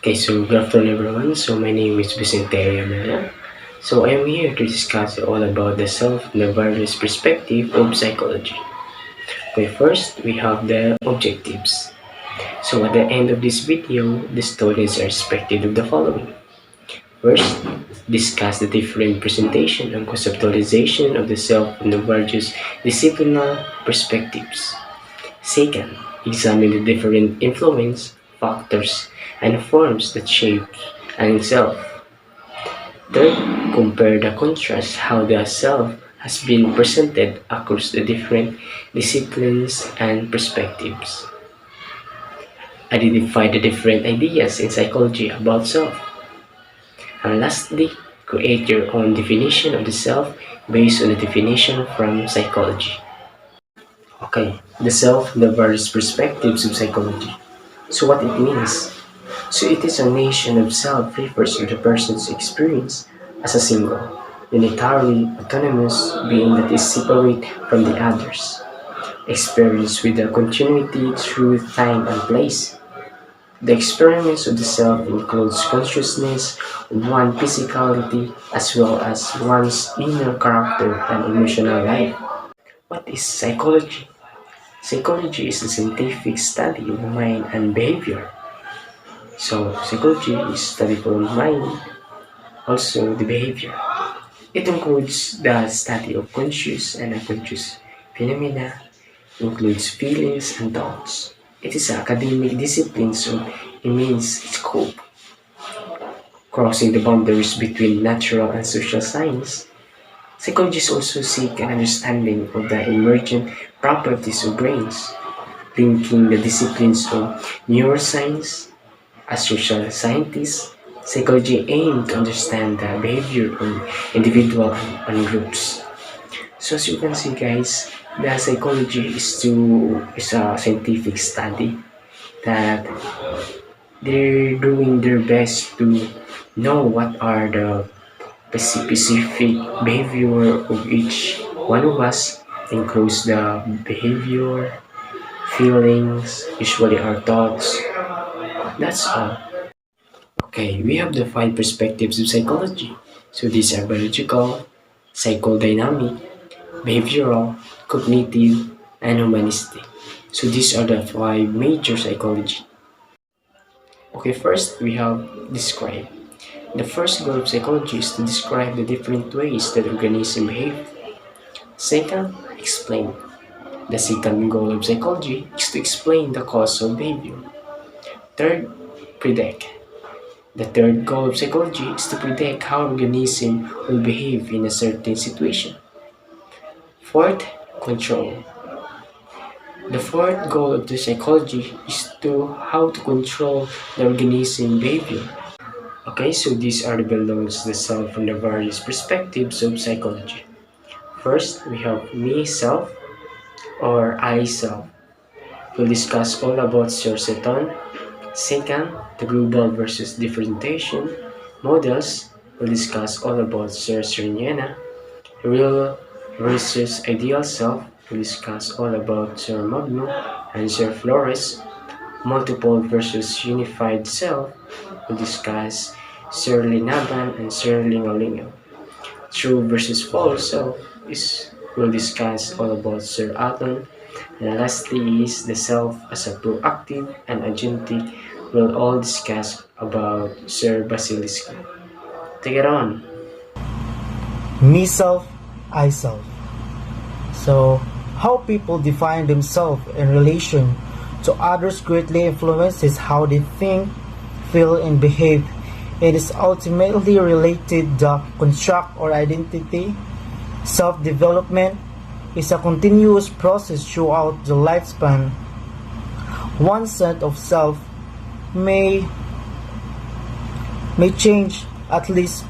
Okay, so good afternoon everyone. So my name is Vicente Ayamela. So I am here to discuss all about the self and the various perspective of psychology. Okay, first we have the objectives. So at the end of this video, the students are expected of the following. First, discuss the different presentation and conceptualization of the self and the various disciplinary perspectives. Second, examine the different influence, factors, and forms that shape an self. Third, compare the contrast how the self has been presented across the different disciplines and perspectives. Identify the different ideas in psychology about self. And lastly, create your own definition of the self based on the definition from psychology. Okay, the self, the various perspectives of psychology. So what it means? So it is a nation of self refers to the person's experience as a single, unitarily autonomous being that is separate from the others, experience with a continuity through time and place. The experience of the self includes consciousness of one's physicality as well as one's inner character and emotional life. What is psychology? Psychology is the scientific study of mind and behavior. So psychology is study for mind, also the behavior. It includes the study of conscious and unconscious phenomena, includes feelings and thoughts. It is an academic discipline of immense scope, crossing the boundaries between natural and social science. Psychologists also seek an understanding of the emergent properties of brains, linking the disciplines of neuroscience. As social scientists, psychology aims to understand the behavior of individuals and groups. So as you can see guys, the psychology is a scientific study that they're doing their best to know what are the specific behavior of each one of us, includes the behavior, feelings, usually our thoughts. That's all. Okay, we have the five perspectives of psychology. So these are biological, psychodynamic, behavioral, cognitive, and humanistic. So these are the five major psychology. Okay, first we have describe. The first goal of psychology is to describe the different ways that organisms behave. Second, explain. The second goal of psychology is to explain the cause of behavior. Third, predict. The third goal of psychology is to predict how organisms will behave in a certain situation. Fourth, control. The fourth goal of the psychology is to how to control the organism behavior. Okay, so these are the belongs the self from the various perspectives of psychology. First, we have me self or I self. We'll discuss all about Sirseton. Second, the global versus differentiation models. We'll discuss all about Sir Sereniana. Real versus ideal self. We'll discuss all about Sir Magno and Sir Flores. Multiple versus unified self. We'll discuss Sir Linaban and Sir Lingalinga. True versus false self is we'll discuss all about Sir Aton. And lastly is the self as a proactive and agentic. We'll all discuss about Sir Basilisco. Take it on. Me self, I self. So, how people define themselves in relation to others greatly influences how they think, feel, and behave. It is ultimately related to construct or identity. Self-development is a continuous process throughout the lifespan. One set of self may change at least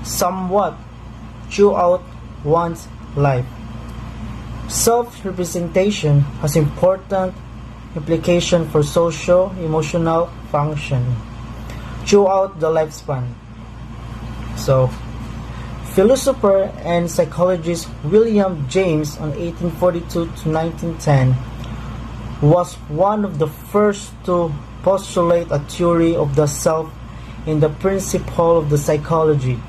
somewhat throughout one's life. Self-representation has important implication for socio-emotional function throughout the lifespan. So, philosopher and psychologist William James on 1842 to 1910 was one of the first to postulate a theory of the self in the principle of the psychology.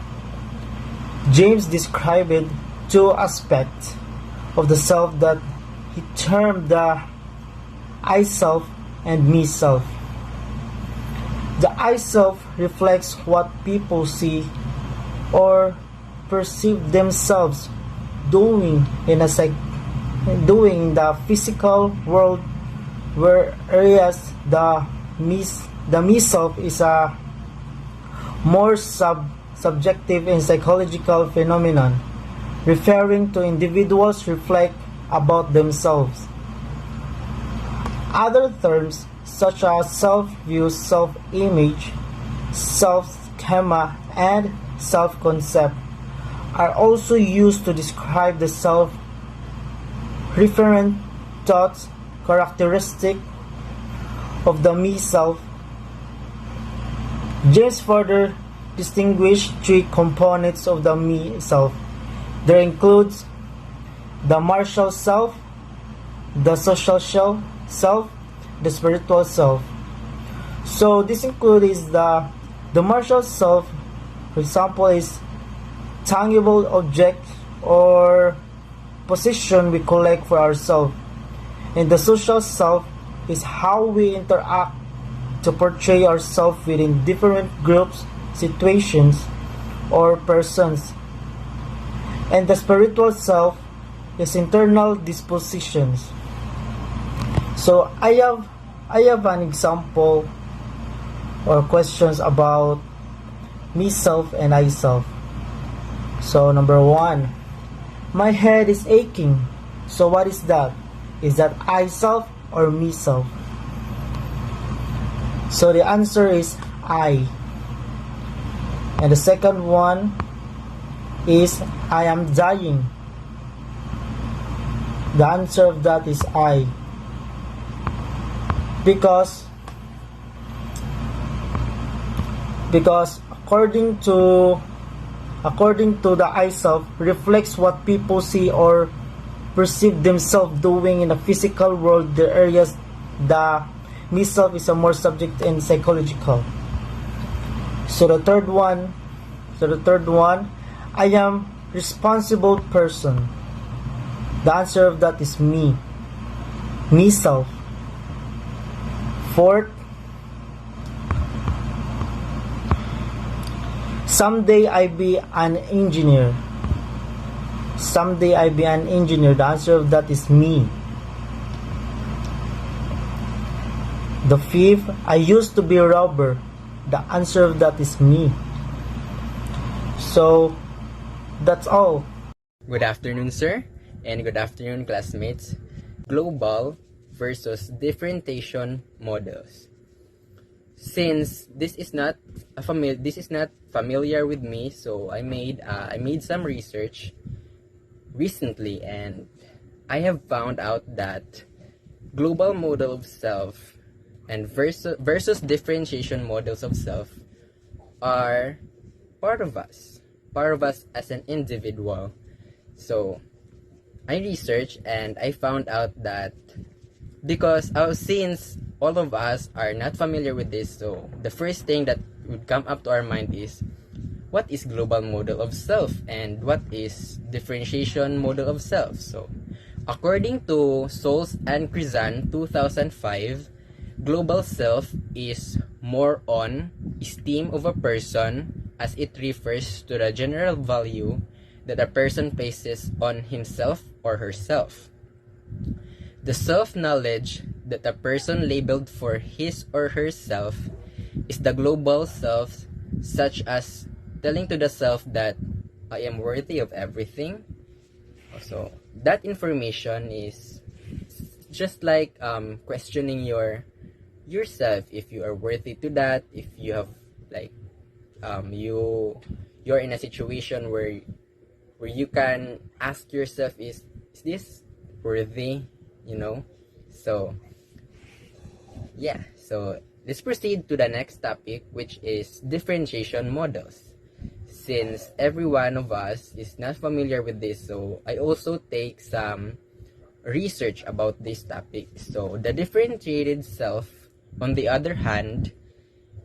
James described two aspects of the self that he termed the I self and me self. The I self reflects what people see or perceive themselves doing in the physical world, whereas the me self is a more subjective and psychological phenomenon, referring to individuals reflect about themselves. Other terms such as self-view, self-image, self-schema, and self-concept are also used to describe the self-referent thoughts characteristic of the me self. James further distinguished three components of the me self. There includes the martial self, the social self, the spiritual self. So this includes the martial self, for example, is tangible object or position we collect for ourselves. And the social self is how we interact to portray ourselves within different groups, situations, or persons. And the spiritual self is internal dispositions. So I have an example or questions about me self and I self. So number 1, my head is aching. So what is that? Is that I self or me self? So the answer is I. And the second one is I am dying. The answer of that is I. Because according to the I self reflects what people see or perceive themselves doing in the physical world, the areas the me self is a more subject and psychological. So the third one, I am responsible person. The answer of that is me self. Fourth, someday I be an engineer. Someday I be an engineer. The answer of that is me. The fifth, I used to be a robber. The answer of that is me. So that's all. Good afternoon, sir, and good afternoon, classmates. Global versus differentiation models. Since this is not familiar with me, so I made some research recently, and I have found out that global model of self and versus differentiation models of self are part of us as an individual. So I researched and I found out that because since all of us are not familiar with this, so the first thing that would come up to our mind is, what is global model of self and what is differentiation model of self? So according to Souls and Krizan 2005, global self is more on esteem of a person, as it refers to the general value that a person places on himself or herself. The self-knowledge that a person labeled for his or herself is the global self, such as telling to the self that I am worthy of everything. So that information is just like questioning yourself if you are worthy to that, if you have like you're in a situation where you can ask yourself, is this worthy, so yeah. So let's proceed to the next topic, which is differentiation models. Since every one of us is not familiar with this, so I also take some research about this topic. So the differentiated self On the other hand,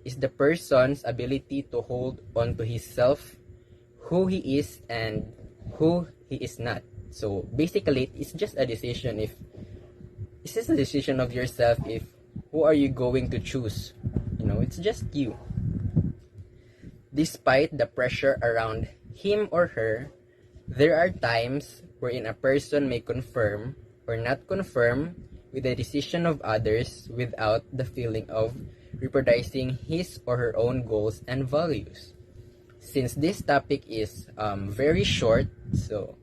is the person's ability to hold on to his self, who he is and who he is not. So basically, it's just a decision if it's just a decision of yourself if who are you going to choose. It's just you. Despite the pressure around him or her, there are times wherein a person may confirm or not confirm with the decision of others without the feeling of reproducing his or her own goals and values. Since this topic is very short, so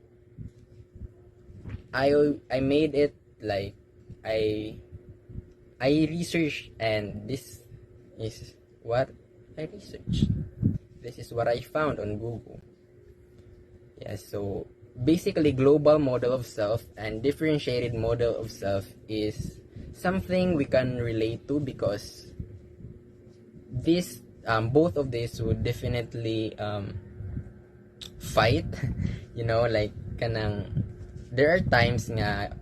I made it like I researched, and this is what I researched. This is what I found on Google. Yeah, so basically global model of self and differentiated model of self is something we can relate to because this both of these would definitely fight. Like kanang there are times nga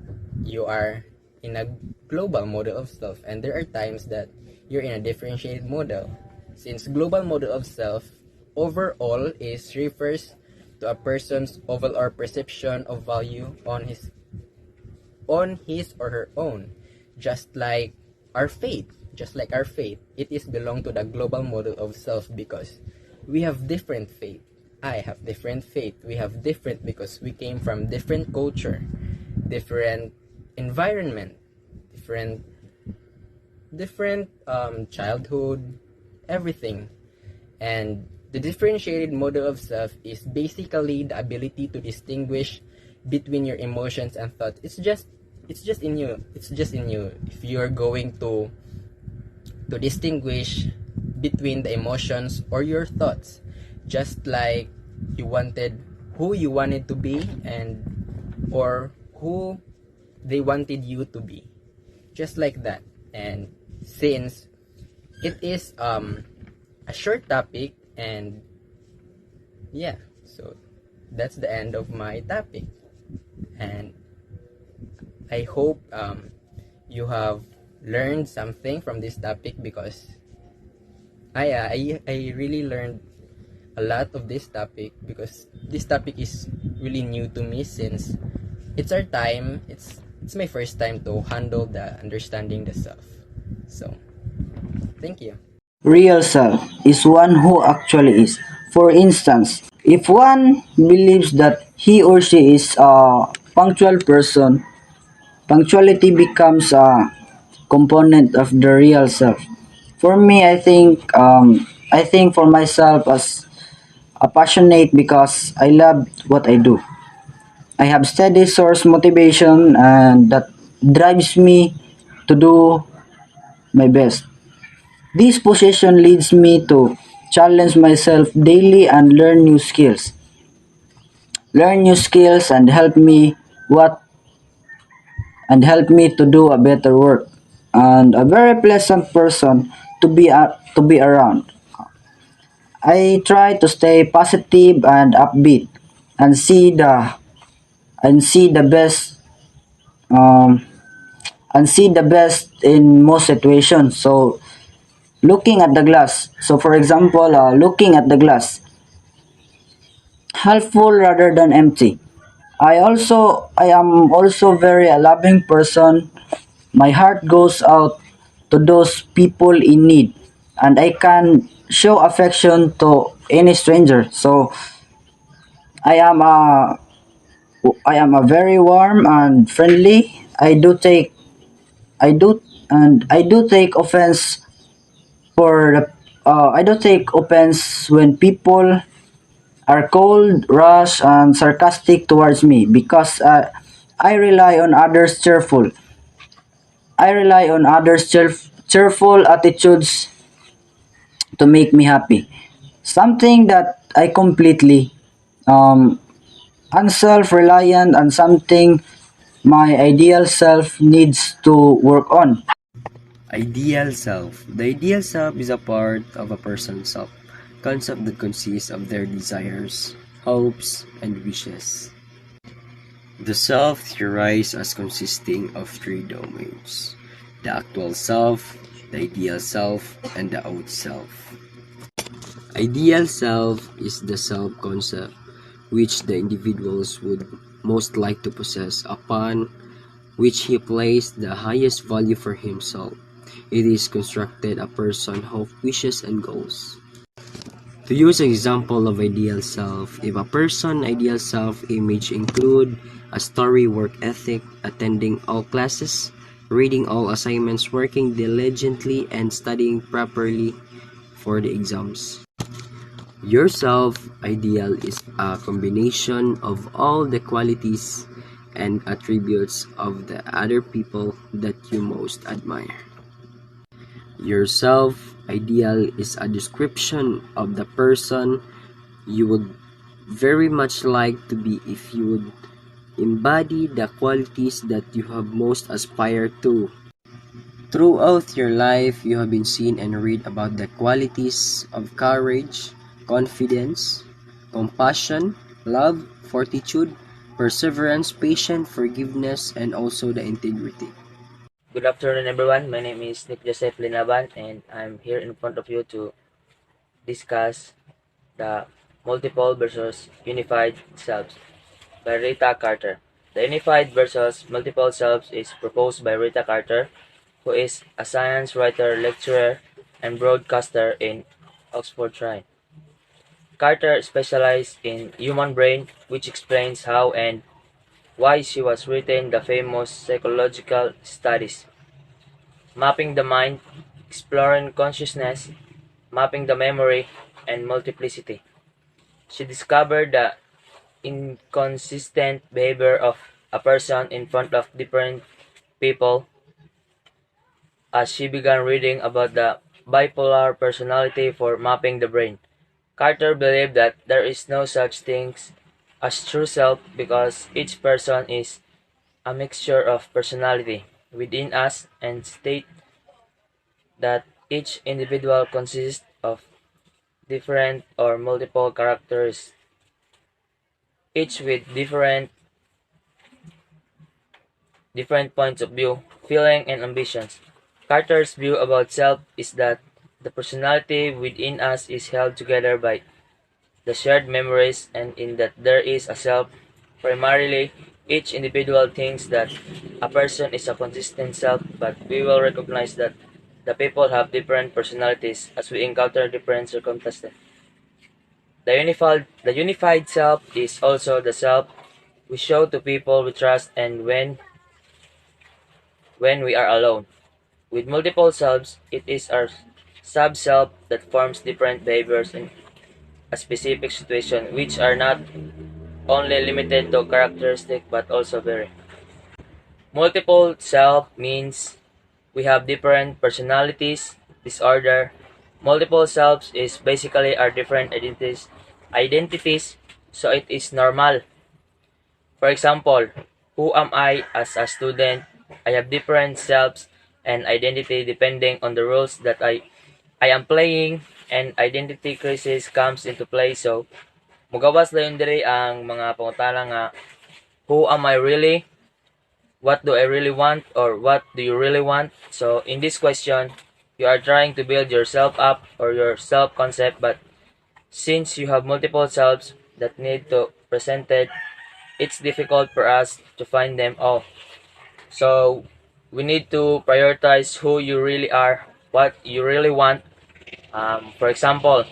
you are in a global model of self and there are times that you're in a differentiated model. Since global model of self overall is refers to a person's overall perception of value on his or her own, just like our faith. It is belong to the global model of self because we have different faith. I have different faith. We have different because we came from different culture, different environment, different childhood, everything. And the differentiated model of self is basically the ability to distinguish between your emotions and thoughts. It's just in you. If you are going to distinguish between the emotions or your thoughts, just like who you wanted to be or who they wanted you to be, just like that. And since it is a short topic, and yeah, so that's the end of my topic, and I hope you have learned something from this topic because I really learned a lot of this topic because this topic is really new to me since it's my first time to handle the understanding the self. So thank you. Real self is one who actually is. For instance, if one believes that he or she is a punctual person, punctuality becomes a component of the real self. For me, I think for myself as a passionate because I love what I do. I have steady source motivation and that drives me to do my best. This position leads me to challenge myself daily and learn new skills. Learn new skills and help me to do a better work and a very pleasant person to be around. I try to stay positive and upbeat and see the best um, and see the best in most situations. So looking at the glass. So for example, looking at the glass, half full rather than empty. I am also very a loving person. My heart goes out to those people in need, and I can show affection to any stranger. So I am a I am a very warm and friendly. I do take offense I do take offense when people are cold, rash, and sarcastic towards me because I rely on others cheerful. I rely on cheerful attitudes to make me happy. Something that I completely um, unself-reliant and something my ideal self needs to work on. Ideal self. The ideal self is a part of a person's self concept that consists of their desires, hopes, and wishes. The self theorized as consisting of three domains: the actual self, the ideal self, and the out self. Ideal self is the self-concept which the individuals would most like to possess, upon which he placed the highest value for himself. It is constructed a person of wishes and goals. To use an example of ideal self, if a person ideal self-image include a story work ethic, attending all classes, reading all assignments, working diligently, and studying properly for the exams. Your self-ideal is a combination of all the qualities and attributes of the other people that you most admire. Your self-ideal is a description of the person you would very much like to be if you would embody the qualities that you have most aspired to. Throughout your life, you have been seen and read about the qualities of courage, confidence, compassion, love, fortitude, perseverance, patience, forgiveness, and also the integrity. Good afternoon, everyone. My name is Nick Joseph Linaban, and I'm here in front of you to discuss the multiple versus unified selves by Rita Carter. The unified versus multiple selves is proposed by Rita Carter, who is a science writer, lecturer, and broadcaster in Oxford Shrine. Carter specialized in human brain, which explains how and why she was written the famous psychological studies. Mapping the mind, exploring consciousness, mapping the memory, and multiplicity. She discovered the inconsistent behavior of a person in front of different people as she began reading about the bipolar personality for mapping the brain. Carter believed that there is no such thing as true self because each person is a mixture of personality within us and state that each individual consists of different or multiple characters, each with different points of view, feeling, and ambitions. Carter's view about self is that the personality within us is held together by the shared memories and in that there is a self. Primarily, each individual thinks that a person is a consistent self, but we will recognize that the people have different personalities as we encounter different circumstances. The unified self is also the self we show to people we trust and when we are alone. With multiple selves, it is our sub-self that forms different behaviors in a specific situation, which are not only limited to characteristic but also vary. Multiple self means we have different personalities, disorder. Multiple selves is basically our different identities, so it is normal. For example, who am I as a student? I have different selves and identity depending on the roles that I am playing, and identity crisis comes into play. So mugawas dayon diri ang mga pangutana nga who am I really? What do I really want, or what do you really want? So in this question, you are trying to build yourself up or your self concept, but since you have multiple selves that need to presented, it's difficult for us to find them all. So we need to prioritize who you really are, what you really want. For example,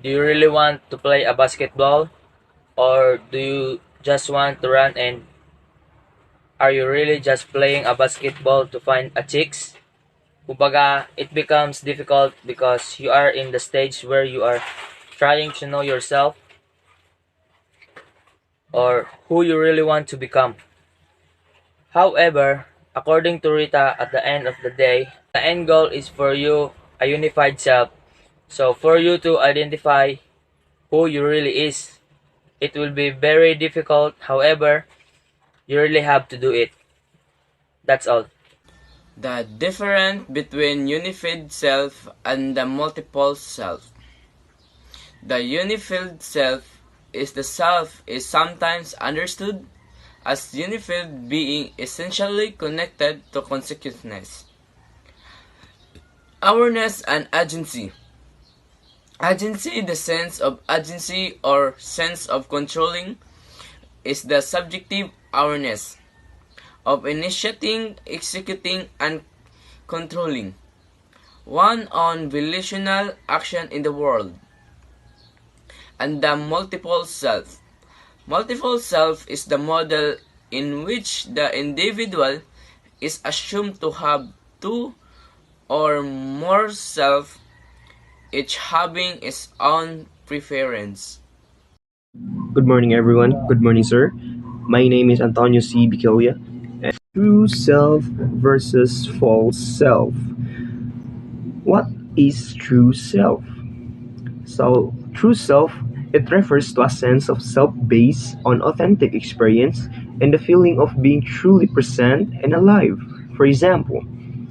do you really want to play a basketball, or do you just want to run, and are you really just playing a basketball to find a chicks? Kumbaga, it becomes difficult because you are in the stage where you are trying to know yourself or who you really want to become. However, according to Rita, at the end of the day, the end goal is for you a unified self. So for you to identify who you really is, it will be very difficult. However, you really have to do it. That's all. The difference between unified self and the multiple self. The unified self is the self is sometimes understood as unified being essentially connected to consciousness. Awareness and agency. Agency, the sense of agency or sense of controlling, is the subjective awareness of initiating, executing, and controlling one on volitional action in the world. And the multiple self. Multiple self is the model in which the individual is assumed to have two or more self, each having its own preference. Good morning, everyone. Good morning, sir. My name is Antonio C. Bicolia. And true self versus false self. What is true self? So, true self, it refers to a sense of self based on authentic experience and the feeling of being truly present and alive. For example,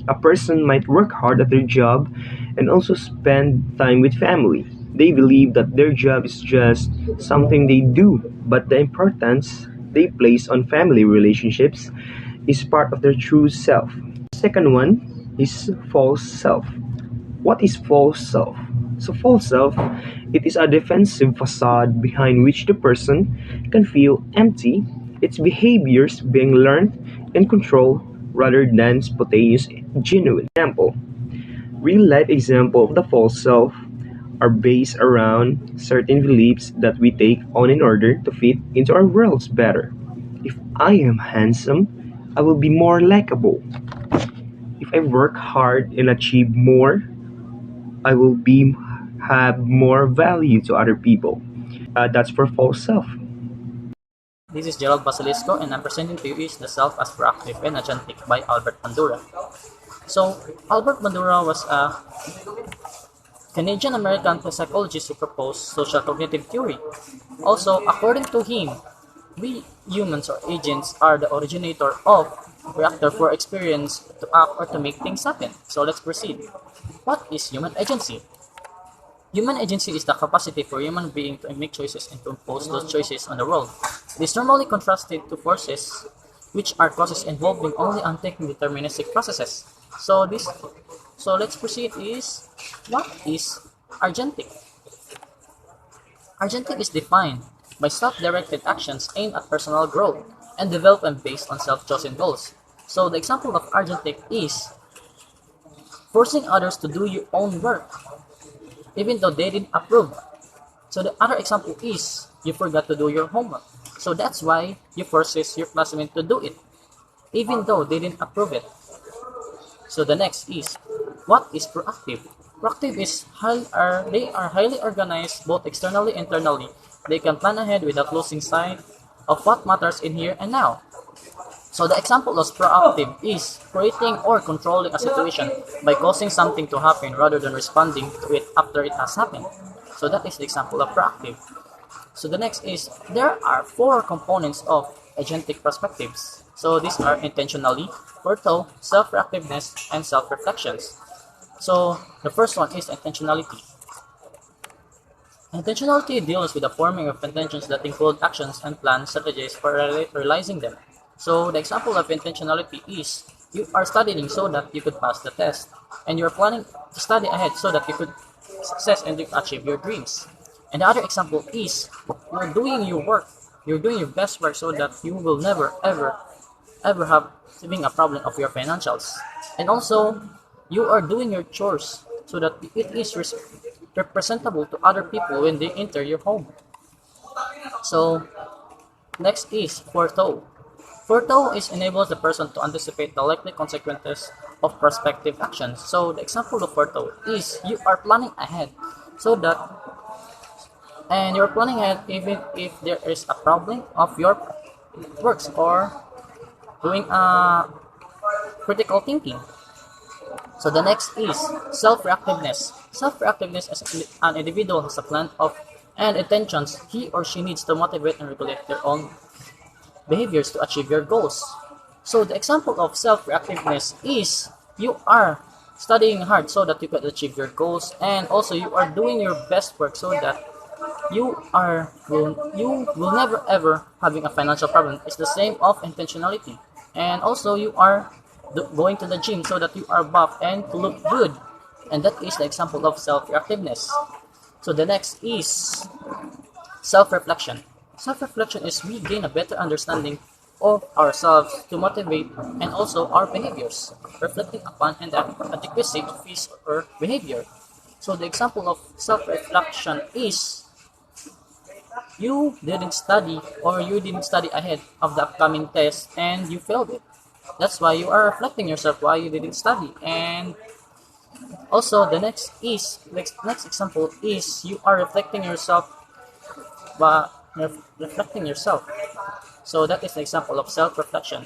a person might work hard at their job and also spend time with family. They believe that their job is just something they do, but the importance they place on family relationships is part of their true self. Second one is false self. What is false self? So, false self, it is a defensive facade behind which the person can feel empty, its behaviors being learned and controlled rather than spontaneous, genuine. Example, real life example of the false self are based around certain beliefs that we take on in order to fit into our worlds better. If I am handsome, I will be more likable. If I work hard and achieve more, I will be have more value to other people. That's for false self. This is Gerald Basilisco, and I'm presenting to you is The Self as Proactive and Agentic by Albert Bandura. So, Albert Bandura was a Canadian-American psychologist who proposed social cognitive theory. Also, according to him, we humans or agents are the originator of reactor for experience to act or to make things happen. So let's proceed. What is human agency? Human agency is the capacity for human being to make choices and to impose those choices on the world. It is normally contrasted to forces, which are processes involving only untaken deterministic processes. So let's proceed is, what is agentic? Agentic is defined by self-directed actions aimed at personal growth and development based on self-chosen goals. So the example of agentic is forcing others to do your own work, even though they didn't approve. So the other example is you forgot to do your homework. So that's why you forces your classmate to do it, even though they didn't approve it. So the next is, what is proactive? Proactive is they are highly organized both externally and internally. They can plan ahead without losing sight of what matters in here and now. So the example of proactive is creating or controlling a situation by causing something to happen rather than responding to it after it has happened. So that is the example of proactive. So the next is, there are four components of agentic perspectives. So these are intentionally, forethought, self-reactiveness, and self-reflections. So the first one is intentionality. Intentionality deals with the forming of intentions that include actions and plan strategies for realizing them. So the example of intentionality is, you are studying so that you could pass the test, and you are planning to study ahead so that you could success and achieve your dreams. And the other example is, you're doing your work, you're doing your best work so that you will never ever have having a problem of your financials. And also, you are doing your chores so that it is representable to other people when they enter your home. So next is forethought. Forethought is enables the person to anticipate the likely consequences of prospective actions. So the example of forethought is, you are planning ahead so that, and you're planning ahead even if there is a problem of your works or doing critical thinking. So the next is self-reactiveness. Self-reactiveness is an individual has a plan of and intentions he or she needs to motivate and regulate their own behaviors to achieve your goals. So the example of self-reactiveness is, you are studying hard so that you can achieve your goals, and also you are doing your best work so that you will never ever having a financial problem. It's the same of intentionality. And also you are going to the gym so that you are buff and to look good. And that is the example of self-reactiveness. So the next is self-reflection. Self-reflection is we gain a better understanding of ourselves to motivate and also our behaviors, reflecting upon an adequacy of his or her behavior. So the example of self-reflection is you didn't study or you didn't study ahead of the upcoming test and you failed it. That's why you are reflecting yourself why you didn't study. And also the next example is you are reflecting yourself by reflecting yourself. So that is an example of self-reflection.